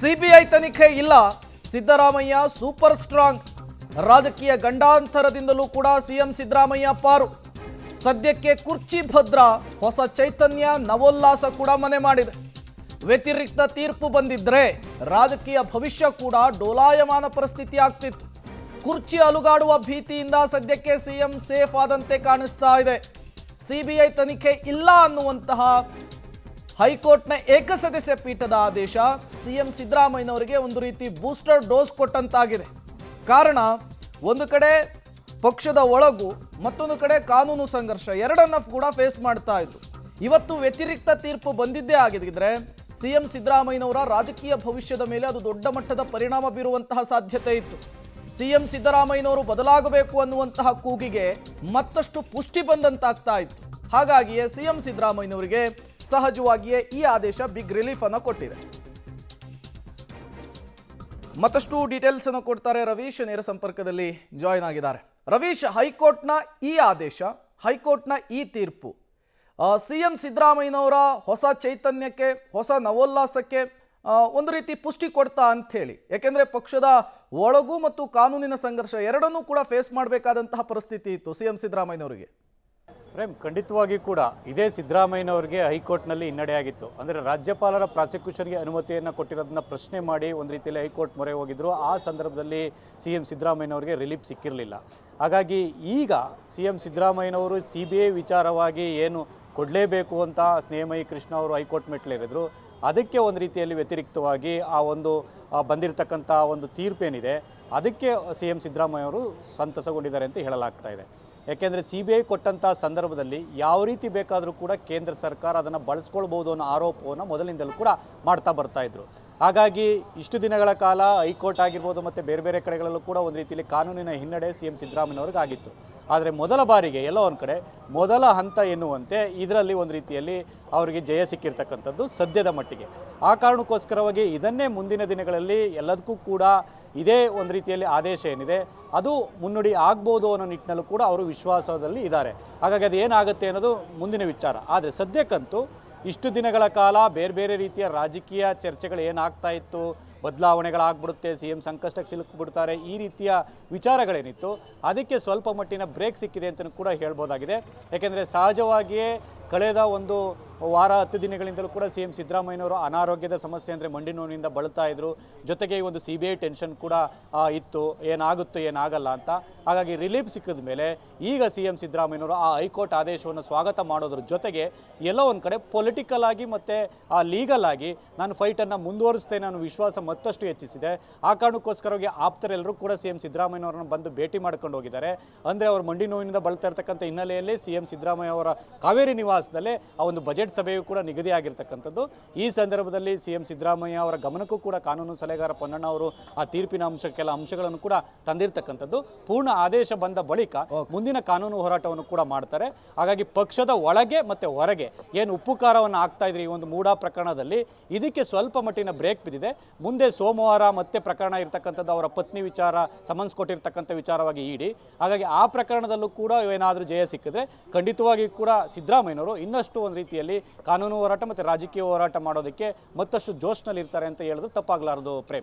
CBI ತನಿಖೆ ಇಲ್ಲ, Siddaramaiah super strong. ರಾಜಕೀಯ ಗಂಡಾಂತರದಿಂದಲೂ ಕೂಡ ಸಿಎಂ ಸಿದ್ದರಾಮಯ್ಯ ಪಾರು. ಸದ್ಯಕ್ಕೆ ಕುರ್ಚಿ ಭದ್ರ, ಹೊಸ ಚೈತನ್ಯ ನವೋಲ್ಲಾಸ ಕೂಡ ಮನೆ ಮಾಡಿದೆ. ವ್ಯತಿರಿಕ್ತ ತೀರ್ಪು ಬಂದಿದ್ರೆ ರಾಜಕೀಯ ಭವಿಷ್ಯ ಕೂಡ ಡೋಲಾಯಮಾನ ಪರಿಸ್ಥಿತಿ ಆಗ್ತಿತ್ತು. ಕುರ್ಚಿ ಅಲುಗಾಡುವ ಭೀತಿಯಿಂದ ಸದ್ಯಕ್ಕೆ ಸಿಎಂ ಸೇಫ್ ಆದಂತೆ ಕಾಣಿಸ್ತಾ ಇದೆ. ಸಿಬಿಐ ತನಿಖೆ ಇಲ್ಲ ಅನ್ನುವಂತಹ ಹೈಕೋರ್ಟ್ನ ಏಕಸದಸ್ಯ ಪೀಠದ ಆದೇಶ ಸಿಎಂ ಸಿದ್ದರಾಮಯ್ಯನವರಿಗೆ ಒಂದು ರೀತಿ ಬೂಸ್ಟರ್ ಡೋಸ್ ಕೊಟ್ಟಂತಾಗಿದೆ. ಕಾರಣ, ಒಂದು ಕಡೆ ಪಕ್ಷದ ಒಳಗು, ಮತ್ತೊಂದು ಕಡೆ ಕಾನೂನು ಸಂಘರ್ಷ, ಎರಡನ್ನ ಕೂಡ ಫೇಸ್ ಮಾಡ್ತಾ ಇದ್ರು. ಇವತ್ತು ವ್ಯತಿರಿಕ್ತ ತೀರ್ಪು ಬಂದಿದ್ದೇ ಆಗಿದ್ರೆ ಸಿಎಂ ಸಿದ್ದರಾಮಯ್ಯನವರ ರಾಜಕೀಯ ಭವಿಷ್ಯದ ಮೇಲೆ ಅದು ದೊಡ್ಡ ಮಟ್ಟದ ಪರಿಣಾಮ ಬೀರುವಂತಹ ಸಾಧ್ಯತೆ ಇತ್ತು. ಸಿಎಂ ಸಿದ್ದರಾಮಯ್ಯನವರು ಬದಲಾಗಬೇಕು ಅನ್ನುವಂತಹ ಕೂಗಿಗೆ ಮತ್ತಷ್ಟು ಪುಷ್ಟಿ ಬಂದಂತಾಗ್ತಾ ಇತ್ತು. ಹಾಗಾಗಿಯೇ ಸಿಎಂ ಸಿದ್ದರಾಮಯ್ಯನವರಿಗೆ ಸಹಜವಾಗಿಯೇ ಈ ಆದೇಶ ಬಿಗ್ ರಿಲೀಫ್ ಅನ್ನು ಕೊಟ್ಟಿದೆ. ಮತ್ತಷ್ಟು ಡೀಟೇಲ್ಸ್ ಅನ್ನು ಕೊಡ್ತಾರೆ ರವೀಶ್, ನೇರ ಸಂಪರ್ಕದಲ್ಲಿ ಜಾಯಿನ್ ಆಗಿದ್ದಾರೆ. ರವೀಶ್, ಹೈಕೋರ್ಟ್ನ ಈ ಆದೇಶ, ಹೈಕೋರ್ಟ್ನ ಈ ತೀರ್ಪು ಸಿಎಂ ಸಿದ್ದರಾಮಯ್ಯನವರ ಹೊಸ ಚೈತನ್ಯಕ್ಕೆ, ಹೊಸ ನವೋಲ್ಲಾಸಕ್ಕೆ ಒಂದು ರೀತಿ ಪುಷ್ಟಿ ಕೊಡ್ತಾ ಅಂತ ಹೇಳಿ, ಯಾಕೆಂದ್ರೆ ಪಕ್ಷದ ಒಳಗೂ ಮತ್ತು ಕಾನೂನಿನ ಸಂಘರ್ಷ ಎರಡನ್ನೂ ಕೂಡ ಫೇಸ್ ಮಾಡಬೇಕಾದಂತಹ ಪರಿಸ್ಥಿತಿ ಇತ್ತು ಸಿಎಂ ಸಿದ್ದರಾಮಯ್ಯನವರಿಗೆ. ಪ್ರೇಮ್, ಖಂಡಿತವಾಗಿ ಕೂಡ ಇದೇ ಸಿದ್ದರಾಮಯ್ಯನವರಿಗೆ ಹೈಕೋರ್ಟ್ನಲ್ಲಿ ಹಿನ್ನಡೆಯಾಗಿತ್ತು. ಅಂದರೆ ರಾಜ್ಯಪಾಲರ ಪ್ರಾಸಿಕ್ಯೂಷನ್ಗೆ ಅನುಮತಿಯನ್ನು ಕೊಟ್ಟಿರೋದನ್ನ ಪ್ರಶ್ನೆ ಮಾಡಿ ಒಂದು ರೀತಿಯಲ್ಲಿ ಹೈಕೋರ್ಟ್ ಮೊರೆ ಹೋಗಿದ್ರು. ಆ ಸಂದರ್ಭದಲ್ಲಿ ಸಿಎಂ ಸಿದ್ದರಾಮಯ್ಯನವರಿಗೆ ರಿಲೀಫ್ ಸಿಕ್ಕಿರಲಿಲ್ಲ. ಹಾಗಾಗಿ ಈಗ ಸಿಎಂ ಸಿದ್ದರಾಮಯ್ಯನವರು CBI ವಿಚಾರವಾಗಿ ಏನು ಕೊಡಲೇಬೇಕು ಅಂತ ಸ್ನೇಹಮಯಿ ಕೃಷ್ಣ ಅವರು ಹೈಕೋರ್ಟ್ ಮೆಟ್ಲೇರಿದ್ರು. ಅದಕ್ಕೆ ಒಂದು ರೀತಿಯಲ್ಲಿ ವ್ಯತಿರಿಕ್ತವಾಗಿ ಆ ಒಂದು ಬಂದಿರತಕ್ಕಂಥ ಒಂದು ತೀರ್ಪೇನಿದೆ, ಅದಕ್ಕೆ ಸಿಎಂ ಸಿದ್ದರಾಮಯ್ಯ ಅವರು ಸಂತಸಗೊಂಡಿದ್ದಾರೆ ಅಂತ ಹೇಳಲಾಗ್ತಾ ಇದೆ. ಯಾಕೆಂದರೆ CBI ಕೊಟ್ಟಂಥ ಸಂದರ್ಭದಲ್ಲಿ ಯಾವ ರೀತಿ ಬೇಕಾದರೂ ಕೂಡ ಕೇಂದ್ರ ಸರ್ಕಾರ ಅದನ್ನು ಬಳಸ್ಕೊಳ್ಬೋದು ಅನ್ನೋ ಆರೋಪವನ್ನು ಮೊದಲಿಂದಲೂ ಕೂಡ ಮಾಡ್ತಾ ಬರ್ತಾಯಿದ್ರು. ಹಾಗಾಗಿ ಇಷ್ಟು ದಿನಗಳ ಕಾಲ ಹೈಕೋರ್ಟ್ ಆಗಿರ್ಬೋದು ಮತ್ತು ಬೇರೆ ಬೇರೆ ಕಡೆಗಳಲ್ಲೂ ಕೂಡ ಒಂದು ರೀತಿಯಲ್ಲಿ ಕಾನೂನಿನ ಹಿನ್ನಡೆ ಸಿಎಂ ಸಿದ್ದರಾಮಯ್ಯನವ್ರಿಗೆ ಆಗಿತ್ತು. ಆದರೆ ಮೊದಲ ಬಾರಿಗೆ ಎಲ್ಲೋ ಒಂದು ಕಡೆ ಮೊದಲ ಹಂತ ಎನ್ನುವಂತೆ ಇದರಲ್ಲಿ ಒಂದು ರೀತಿಯಲ್ಲಿ ಅವರಿಗೆ ಜಯ ಸಿಕ್ಕಿರ್ತಕ್ಕಂಥದ್ದು ಸದ್ಯದ ಮಟ್ಟಿಗೆ. ಆ ಕಾರಣಕ್ಕೋಸ್ಕರವಾಗಿ ಇದನ್ನೇ ಮುಂದಿನ ದಿನಗಳಲ್ಲಿ ಎಲ್ಲದಕ್ಕೂ ಕೂಡ ಇದೇ ಒಂದು ರೀತಿಯಲ್ಲಿ ಆದೇಶ ಏನಿದೆ ಅದು ಮುನ್ನುಡಿ ಆಗ್ಬೋದು ಅನ್ನೋ ನಿಟ್ಟಿನಲ್ಲೂ ಕೂಡ ಅವರು ವಿಶ್ವಾಸದಲ್ಲಿ ಇದ್ದಾರೆ. ಹಾಗಾಗಿ ಅದು ಏನಾಗುತ್ತೆ ಅನ್ನೋದು ಮುಂದಿನ ವಿಚಾರ. ಆದರೆ ಸದ್ಯಕ್ಕಂತೂ ಇಷ್ಟು ದಿನಗಳ ಕಾಲ ಬೇರೆ ಬೇರೆ ರೀತಿಯ ರಾಜಕೀಯ ಚರ್ಚೆಗಳು ಏನಾಗ್ತಾ ಇತ್ತು, ಬದಲಾವಣೆಗಳಾಗ್ಬಿಡುತ್ತೆ, CM ಸಂಕಷ್ಟಕ್ಕೆ ಸಿಲುಕಿಬಿಡ್ತಾರೆ, ಈ ರೀತಿಯ ವಿಚಾರಗಳೇನಿತ್ತು ಅದಕ್ಕೆ ಸ್ವಲ್ಪ ಮಟ್ಟಿನ ಬ್ರೇಕ್ ಸಿಕ್ಕಿದೆ ಅಂತಲೂ ಕೂಡ ಹೇಳ್ಬೋದಾಗಿದೆ. ಯಾಕೆಂದರೆ ಸಹಜವಾಗಿಯೇ ಕಳೆದ ಒಂದು ವಾರ 10 ದಿನಗಳಿಂದಲೂ ಕೂಡ ಸಿಎಂ ಸಿದ್ದರಾಮಯ್ಯನವರು ಅನಾರೋಗ್ಯದ ಸಮಸ್ಯೆ ಅಂದರೆ ಮಂಡಿ ನೋವಿನಿಂದ ಬಳಲ್ತಾ ಇದ್ದರು. ಜೊತೆಗೆ ಈ ಒಂದು CBI ಟೆನ್ಷನ್ ಕೂಡ ಇತ್ತು, ಏನಾಗುತ್ತೋ ಏನಾಗಲ್ಲ ಅಂತ. ಹಾಗಾಗಿ ರಿಲೀಫ್ ಸಿಕ್ಕಿದ ಮೇಲೆ ಈಗ ಸಿಎಂ ಸಿದ್ದರಾಮಯ್ಯನವರು ಆ ಹೈಕೋರ್ಟ್ ಆದೇಶವನ್ನು ಸ್ವಾಗತ ಮಾಡೋದ್ರ ಜೊತೆಗೆ ಎಲ್ಲೋ ಒಂದು ಕಡೆ ಪೊಲಿಟಿಕಲ್ ಆಗಿ ಮತ್ತು ಲೀಗಲ್ ಆಗಿ ನಾನು ಫೈಟನ್ನು ಮುಂದುವರಿಸ್ತೇನೆ ಅನ್ನೋ ವಿಶ್ವಾಸ ಮತ್ತಷ್ಟು ಹೆಚ್ಚಿಸಿದೆ. ಆ ಕಾರಣಕ್ಕೋಸ್ಕರವಾಗಿ ಆಪ್ತರೆಲ್ಲರೂ ಕೂಡ ಸಿಎಂ ಸಿದ್ದರಾಮಯ್ಯನವರನ್ನು ಬಂದು ಭೇಟಿ ಮಾಡ್ಕೊಂಡು ಹೋಗಿದ್ದಾರೆ. ಅಂದರೆ ಅವರು ಮಂಡಿ ನೋವಿನಿಂದ ಬಳಲ್ತಾ ಇರ್ತಕ್ಕಂಥ ಹಿನ್ನೆಲೆಯಲ್ಲಿ ಸಿಎಂ ಸಿದ್ದರಾಮಯ್ಯ ಅವರ ಕಾವೇರಿ ನಿವಾಸದಲ್ಲೇ ಆ ಒಂದು ಬಜೆಟ್ ಸಭೆಯೂ ಕೂಡ ನಿಗದಿಯಾಗಿರ್ತಕ್ಕಂಥದ್ದು. ಈ ಸಂದರ್ಭದಲ್ಲಿ ಸಿಎಂ ಸಿದ್ದರಾಮಯ್ಯ ಅವರ ಗಮನಕ್ಕೂ ಕೂಡ ಕಾನೂನು ಸಲಹೆಗಾರ ಪೊನ್ನಣ್ಣ ಅವರು ಆ ತೀರ್ಪಿನ ಕೆಲ ಅಂಶಗಳನ್ನು ಕೂಡ ತಂದಿರತಕ್ಕಂಥದ್ದು. ಪೂರ್ಣ ಆದೇಶ ಬಂದ ಬಳಿಕ ಮುಂದಿನ ಕಾನೂನು ಹೋರಾಟವನ್ನು ಕೂಡ ಮಾಡ್ತಾರೆ. ಹಾಗಾಗಿ ಪಕ್ಷದ ಒಳಗೆ ಮತ್ತು ಹೊರಗೆ ಏನು ಉಪ್ಪು ಖಾರವನ್ನು ಆಗ್ತಾ ಇದ್ರಿ ಈ ಒಂದು ಮೂಡಾ ಪ್ರಕರಣದಲ್ಲಿ, ಇದಕ್ಕೆ ಸ್ವಲ್ಪ ಮಟ್ಟಿನ ಬ್ರೇಕ್ ಬಿದ್ದಿದೆ. ಮುಂದೆ ಸೋಮವಾರ ಮತ್ತೆ ಪ್ರಕರಣ ಇರ್ತಕ್ಕಂಥದ್ದು, ಅವರ ಪತ್ನಿ ವಿಚಾರ ಸಮನ್ಸ್ ಕೊಟ್ಟಿರ್ತಕ್ಕಂಥ ವಿಚಾರವಾಗಿ ಇಡಿ. ಹಾಗಾಗಿ ಆ ಪ್ರಕರಣದಲ್ಲೂ ಕೂಡ ಏನಾದರೂ ಜಯ ಸಿಕ್ಕಿದ್ರೆ ಖಂಡಿತವಾಗಿ ಕೂಡ ಸಿದ್ದರಾಮಯ್ಯನವರು ಇನ್ನಷ್ಟು ಒಂದು ರೀತಿಯಲ್ಲಿ ಕಾನೂನು ಹೋರಾಟ ಮತ್ತು ರಾಜಕೀಯ ಹೋರಾಟ ಮಾಡೋದಕ್ಕೆ ಮತ್ತಷ್ಟು ಜೋಶ್ನಲ್ಲಿ ಇರ್ತಾರೆ ಅಂತ ಹೇಳಿದ್ರು ತಪ್ಪಾಗಲಾರದು. ಪ್ರೇಮ್.